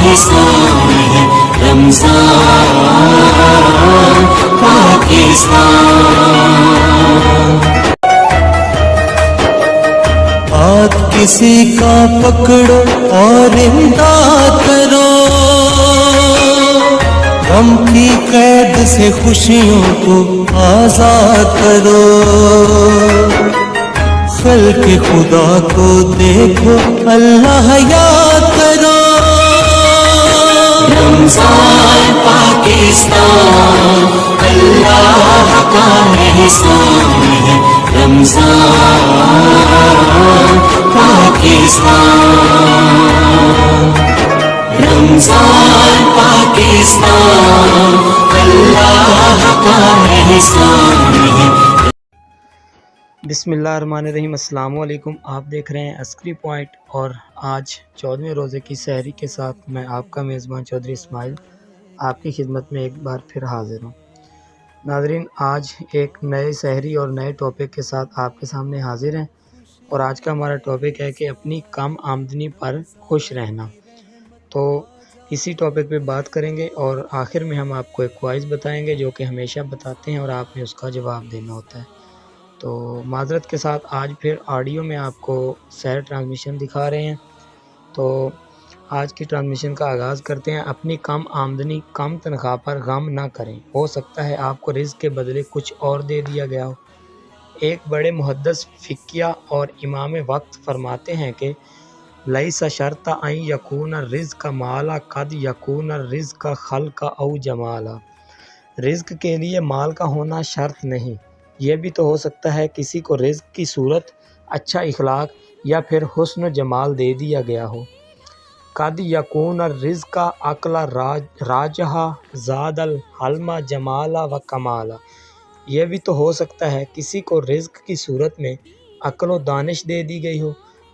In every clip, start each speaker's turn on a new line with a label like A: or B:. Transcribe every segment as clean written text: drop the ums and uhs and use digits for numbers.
A: احسان ہے رمضان پاکستان۔ ہاتھ کسی کا پکڑو اور امداد کرو، غم کی قید سے خوشیوں کو آزاد کرو، خلق خدا کو دیکھو اللہ یاد کرو۔ رمضان پاکستان اللہ کا احسان ہے رمضان پاکستان، رمضان پاکستان اللہ کا احسان ہے۔
B: بسم اللہ الرحمن الرحیم۔ السلام علیکم، آپ دیکھ رہے ہیں عسکری پوائنٹ، اور آج 14ویں روزے کی سحری کے ساتھ میں آپ کا میزبان چودھری اسماعیل آپ کی خدمت میں ایک بار پھر حاضر ہوں۔ ناظرین، آج ایک نئے سحری اور نئے ٹاپک کے ساتھ آپ کے سامنے حاضر ہیں، اور آج کا ہمارا ٹاپک ہے کہ اپنی کم آمدنی پر خوش رہنا۔ تو اسی ٹاپک پہ بات کریں گے، اور آخر میں ہم آپ کو ایک کوائز بتائیں گے جو کہ ہمیشہ بتاتے ہیں اور آپ نے اس کا جواب دینا ہوتا ہے۔ تو معذرت کے ساتھ آج پھر آڈیو میں آپ کو سحر ٹرانسمیشن دکھا رہے ہیں۔ تو آج کی ٹرانسمیشن کا آغاز کرتے ہیں۔ اپنی کم آمدنی کم تنخواہ پر غم نہ کریں، ہو سکتا ہے آپ کو رزق کے بدلے کچھ اور دے دیا گیا ہو۔ ایک بڑے محدث فقیہ اور امام وقت فرماتے ہیں کہ لیس شرط ان یکون الرزق مالا قد یکون الرزق خلق او جمالا۔ رزق کے لیے مال کا ہونا شرط نہیں، یہ بھی تو ہو سکتا ہے کسی کو رزق کی صورت اچھا اخلاق یا پھر حسن و جمال دے دیا گیا ہو۔ قد یکون الرزق عقل راجہ زاد الحلم جمالا و کمالا۔ یہ بھی تو ہو سکتا ہے کسی کو رزق کی صورت میں عقل و دانش دے دی گئی ہو،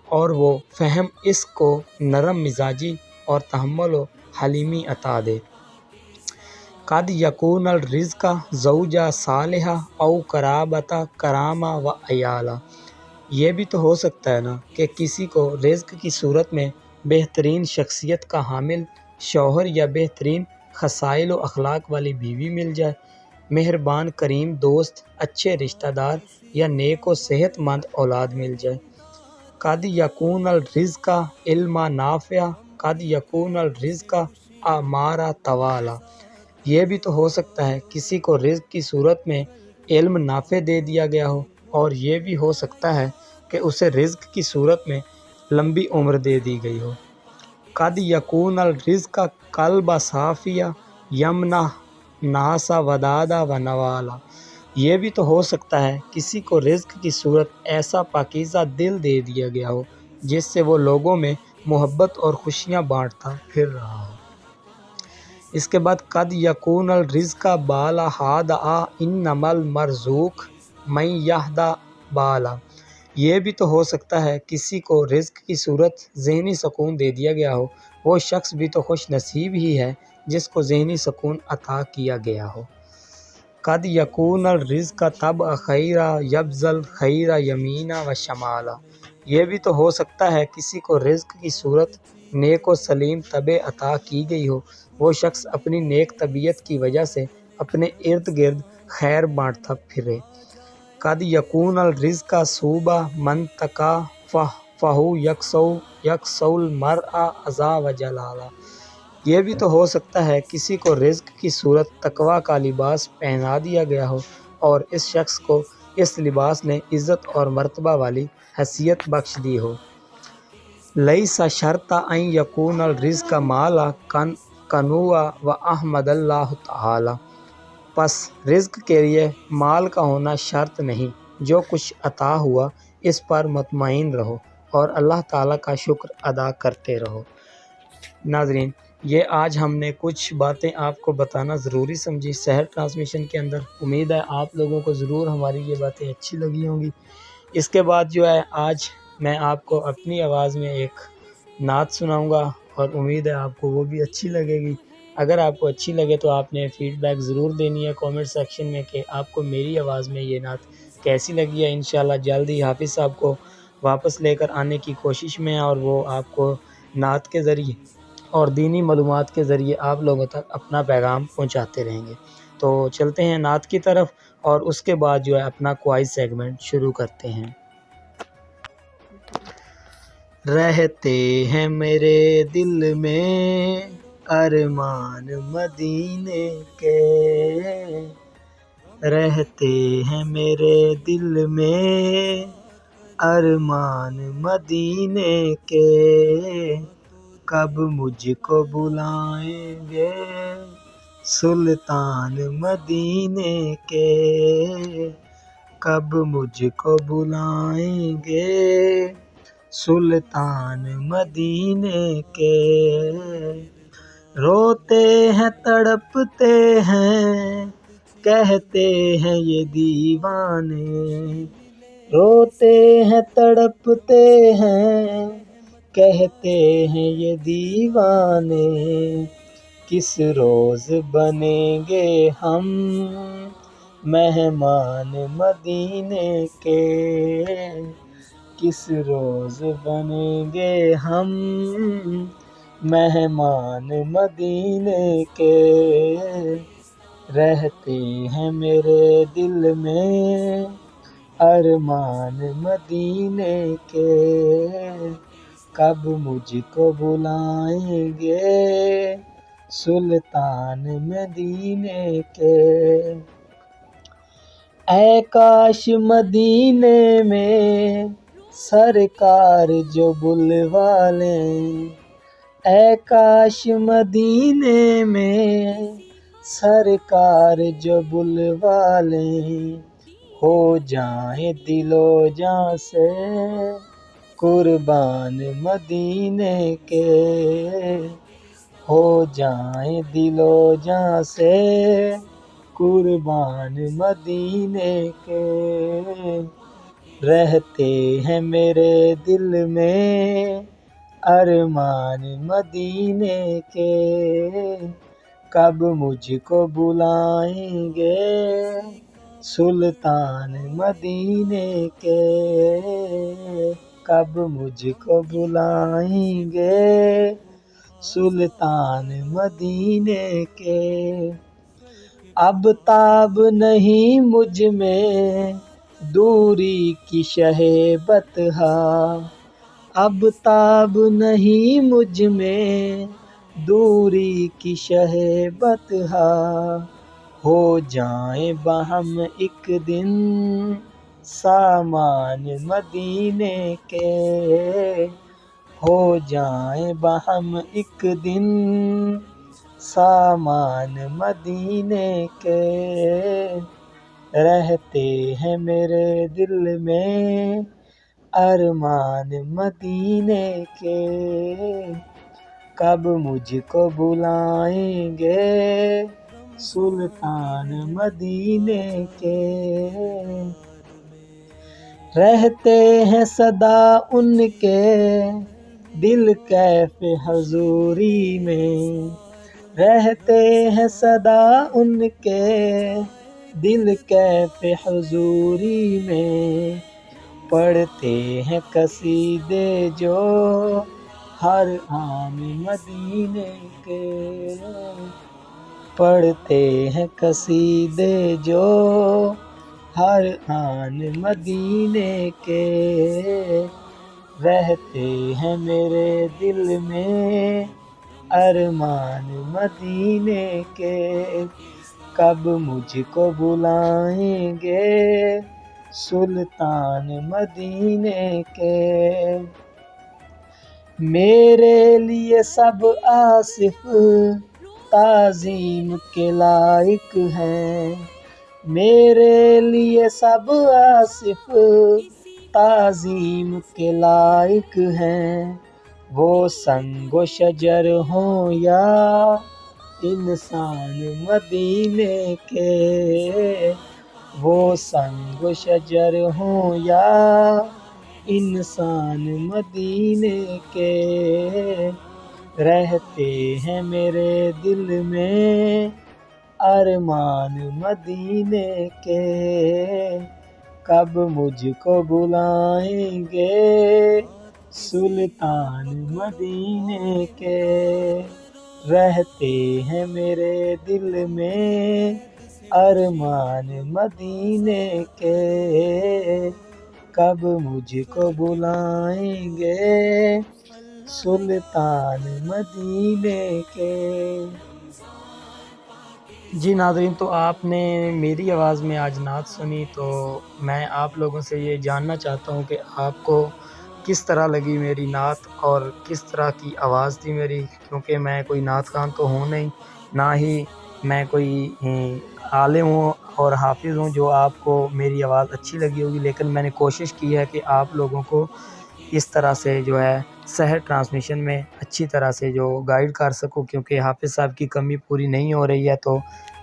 B: اور وہ فہم اس کو نرم مزاجی اور تحمل و حلیمی عطا دے۔ قد یکون الرزق زوجہ صالحہ او قرابۃ کرامہ و عیالہ۔ یہ بھی تو ہو سکتا ہے نا کہ کسی کو رزق کی صورت میں بہترین شخصیت کا حامل شوہر یا بہترین خصائل و اخلاق والی بیوی مل جائے، مہربان کریم دوست، اچھے رشتہ دار یا نیک و صحت مند اولاد مل جائے۔ قد یکون الرزق علم نافع قد یکون الرزق اعمار طوالا۔ یہ بھی تو ہو سکتا ہے کسی کو رزق کی صورت میں علم نافع دے دیا گیا ہو، اور یہ بھی ہو سکتا ہے کہ اسے رزق کی صورت میں لمبی عمر دے دی گئی ہو۔ قد یکون الرزق قلب صافیہ یمنح ناس ودادا و نوالا۔ یہ بھی تو ہو سکتا ہے کسی کو رزق کی صورت ایسا پاکیزہ دل دے دیا گیا ہو جس سے وہ لوگوں میں محبت اور خوشیاں بانٹتا پھر رہا ہو۔ اس کے بعد قد یکون الرزق بالا ہادآ انما المرزوق من یہدی بالا۔ یہ بھی تو ہو سکتا ہے کسی کو رزق کی صورت ذہنی سکون دے دیا گیا ہو، وہ شخص بھی تو خوش نصیب ہی ہے جس کو ذہنی سکون عطا کیا گیا ہو۔ قد یکون الرزق طبع خیرا یبذل خیرا یمینا و شمالا۔ یہ بھی تو ہو سکتا ہے کسی کو رزق کی صورت نیک و سلیم طبع عطا کی گئی ہو، وہ شخص اپنی نیک طبیعت کی وجہ سے اپنے ارد گرد خیر بانٹتا پھرے۔ قد یکون الرزق صوبہ من تقی فہو یکسو المرء عزا و جلالا۔ یہ بھی تو ہو سکتا ہے کسی کو رزق کی صورت تقوی کا لباس پہنا دیا گیا ہو، اور اس شخص کو اس لباس نے عزت اور مرتبہ والی حیثیت بخش دی ہو۔ لیس شرط ان یکون الرزق مالا قنوع و احمد اللہ تعالی۔ پس رزق کے لیے مال کا ہونا شرط نہیں، جو کچھ عطا ہوا اس پر مطمئن رہو اور اللہ تعالیٰ کا شکر ادا کرتے رہو۔ ناظرین، یہ آج ہم نے کچھ باتیں آپ کو بتانا ضروری سمجھی سحر ٹرانسمیشن کے اندر۔ امید ہے آپ لوگوں کو ضرور ہماری یہ باتیں اچھی لگی ہوں گی۔ اس کے بعد جو ہے آج میں آپ کو اپنی آواز میں ایک نعت سناؤں گا، اور امید ہے آپ کو وہ بھی اچھی لگے گی۔ اگر آپ کو اچھی لگے تو آپ نے فیڈ بیک ضرور دینی ہے کامنٹ سیکشن میں کہ آپ کو میری آواز میں یہ نعت کیسی لگی ہے۔ انشاءاللہ جلد ہی حافظ صاحب کو واپس لے کر آنے کی کوشش میں ہے، اور وہ آپ کو نعت کے ذریعے اور دینی معلومات کے ذریعے آپ لوگوں تک اپنا پیغام پہنچاتے رہیں گے۔ تو چلتے ہیں نعت کی طرف اور اس کے بعد جو ہے اپنا کوائز سیگمنٹ شروع کرتے ہیں۔ رہتے ہیں میرے دل میں ارمان مدینے کے، رہتے ہیں میرے دل میں ارمان مدینے کے، کب مجھ کو بلائیں گے سلطان مدینے کے، کب مجھ کو بلائیں گے سلطان مدینے کے۔ روتے ہیں تڑپتے ہیں کہتے ہیں یہ دیوانے، روتے ہیں تڑپتے ہیں کہتے ہیں یہ دیوانے، کس روز بنیں گے ہم مہمان مدینے کے، کس روز بنیں گے ہم مہمان مدینے کے، رہتے ہیں میرے دل میں ارمان مدینے کے، کب مجھ کو بلائیں گے سلطان مدینے کے۔ اے کاش مدینے میں سرکار جو بلوا لیں، اے کاش مدینے میں سرکار جو بلوا لیں، ہو جائیں دل و جاں سے قربان مدینے کے، ہو جائیں دل و جاں سے قربان مدینے کے، رہتے ہیں میرے دل میں ارمان مدینے کے، کب مجھ کو بلائیں گے سلطان مدینے کے، کب مجھ کو بلائیں گے سلطان مدینے کے۔ اب تاب نہیں مجھ میں دوری کی شہ بطحا، اب تاب نہیں مجھ میں دوری کی شہ بطحا، ہو جائیں بہم ایک دن سامان مدینے کے، ہو جائیں بہم ایک دن سامان مدینے کے، رہتے ہیں میرے دل میں ارمان مدینے کے، کب مجھ کو بلائیں گے سلطان مدینے کے، رہتے ہیں صدا ان کے دل کیف حضوری میں، رہتے ہیں صدا ان کے دل کیف حضوری میں، پڑھتے ہیں قصیدے جو ہر آن مدینے کے، پڑھتے ہیں قصیدے جو ہر آن مدینے کے، رہتے ہیں میرے دل میں ارمان مدینے کے، کب مجھ کو بلائیں گے سلطان مدینے کے، میرے لیے سب آصف تعظیم کے لائق ہیں، میرے لیے سب آصف تعظیم کے لائق ہیں، وہ سنگ و شجر ہوں یا انسان مدینے کے، وہ سنگ و شجر ہوں یا انسان مدینے کے، رہتے ہیں میرے دل میں ارمان مدینے کے، کب مجھ کو بلائیں گے سلطان مدینے کے رہتے ہیں میرے دل میں ارمان مدینے کے کب مجھ کو بلائیں گے سلطان مدینے کے۔ جی ناظرین، تو آپ نے میری آواز میں آج نعت سنی، تو میں آپ لوگوں سے یہ جاننا چاہتا ہوں کہ آپ کو کس طرح لگی میری نعت اور کس طرح کی آواز تھی میری، کیونکہ میں کوئی نعت خوان تو ہوں نہیں، نہ ہی میں کوئی عالم ہوں اور حافظ ہوں جو آپ کو میری آواز اچھی لگی ہوگی، لیکن میں نے کوشش کی ہے کہ آپ لوگوں کو اس طرح سے جو ہے سحر ٹرانسمیشن میں اچھی طرح سے جو گائیڈ کر سکوں، کیونکہ حافظ صاحب کی کمی پوری نہیں ہو رہی ہے، تو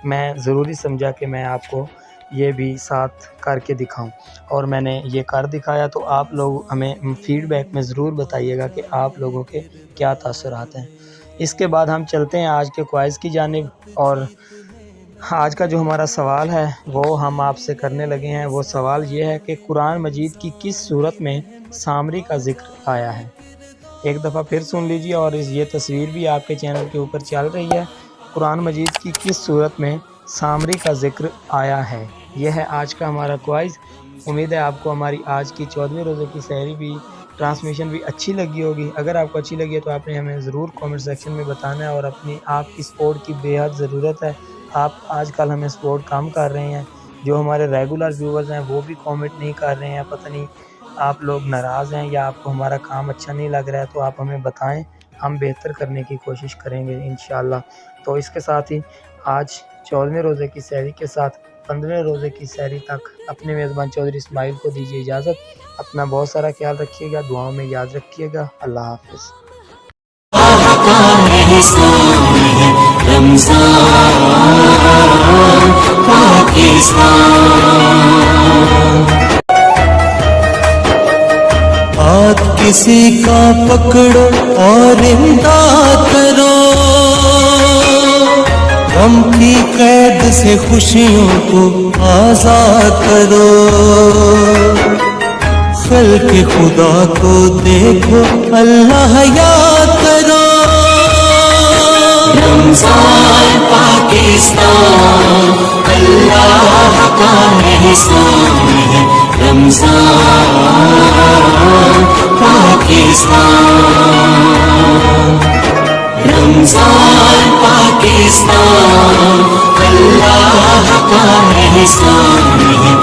B: میں ضروری سمجھا کہ میں آپ کو یہ بھی ساتھ کر کے دکھاؤں، اور میں نے یہ کر دکھایا۔ تو آپ لوگ ہمیں فیڈ بیک میں ضرور بتائیے گا کہ آپ لوگوں کے کیا تاثرات ہیں۔ اس کے بعد ہم چلتے ہیں آج کے کوائز کی جانب، اور آج کا جو ہمارا سوال ہے وہ ہم آپ سے کرنے لگے ہیں۔ وہ سوال یہ ہے کہ قرآن مجید کی کس صورت میں سامری کا ذکر آیا ہے؟ ایک دفعہ پھر سن لیجیے، اور یہ تصویر بھی آپ کے چینل کے اوپر چل رہی ہے۔ قرآن مجید کی کس صورت میں سامری کا ذکر آیا ہے؟ یہ ہے آج کا ہمارا کوائز۔ امید ہے آپ کو ہماری آج کی 14ویں روزے کی سحری بھی ٹرانسمیشن بھی اچھی لگی ہوگی۔ اگر آپ کو اچھی لگی ہے تو آپ نے ہمیں ضرور کامنٹ سیکشن میں بتانا ہے، اور آپ کی سپورٹ کی بے حد ضرورت ہے۔ آپ آج کل ہمیں سپورٹ کم کر رہے ہیں، جو ہمارے ریگولر ویورز ہیں وہ بھی کامنٹ نہیں کر رہے ہیں، پتہ نہیں آپ لوگ ناراض ہیں یا آپ کو ہمارا کام اچھا نہیں لگ رہا ہے، تو آپ ہمیں بتائیں، ہم بہتر کرنے کی کوشش کریں گے انشاءاللہ۔ تو اس کے ساتھ ہی آج 14ویں روزے کی سحری کے ساتھ 15ویں روزے کی سحری تک اپنے میزبان چودھری اسماعیل کو دیجیے اجازت۔ اپنا بہت سارا خیال رکھیے گا، دعاؤں میں یاد رکھیے گا۔ اللہ حافظ۔
A: ہاتھ کسی کا پکڑو اور امداد کرو، غم کی قید سے خوشیوں کو آزاد کرو، خلق خدا کو دیکھو اللہ یاد کرو۔ رمضان پاکستان اللہ کا احسان ہے، رمضان پاکستان، رمضان پاکستان اللہ کا احسان ہے۔